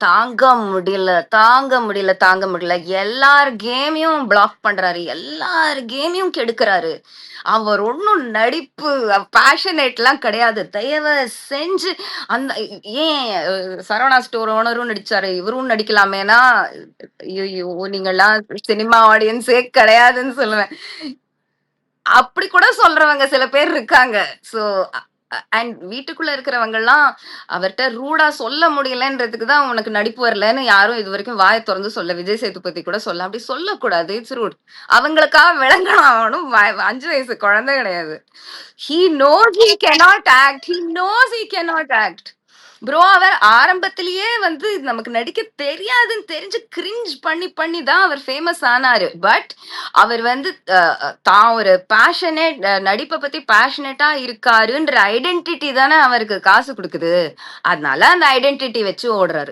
தாங்க முடியல, தாங்க முடியல, தாங்க முடியல. எல்லார் கேமையும் பிளாக் பண்றாரு. எல்லார் கேமையும் கெடுக்குறாரு. அவர் ஒண்ணும் நடிப்பு பேஷனேட்லாம் கிடையாது. தயவு செஞ்சு அந்த ஏன் சரவணா ஸ்டோர் ஓனரும் நடிச்சாரு. இவரும் நடிக்கலாமேன்னா, ஐய்யய்யோ! நீங்கலாம் சினிமா ஆடியன்ஸே கிடையாதுன்னு சொல்லுவேன். அப்படி கூட சொல்றவங்க சில பேர் இருக்காங்க. ஸோ அண்ட் வீட்டுக்குள்ள இருக்கிறவங்கலாம் அவர்ட்ட ரூடா சொல்ல முடியலன்றதுக்கு தான் உனக்கு நடிப்பு வரலன்னு யாரும் இதுவரைக்கும் வாய தொறந்து சொல்ல விஜய் சேதுபதி கூட சொல்ல. அப்படி சொல்லக்கூடாது. It's root. அவங்களுக்கா விளங்கணும். அவனும் 5 வயசு குழந்தை கிடையாது. He knows he cannot act. He knows he cannot act. Bro அவர் ஆரம்பத்திலேயே வந்து நமக்கு நடிக்க தெரியாதுன்னு தெரிஞ்சு கிரிஞ்ச் பண்ணி பண்ணி தான் அவர் ஃபேமஸ் ஆனாரு. பட் அவர் வந்து தான் ஒரு பேஷனேட் நடிப்பை பத்தி பேஷனேட்டா இருக்காருன்ற ஐடென்டிட்டி தானே அவருக்கு காசு குடுக்குது. அதனால அந்த ஐடென்டிட்டி வச்சு ஓடுறாரு.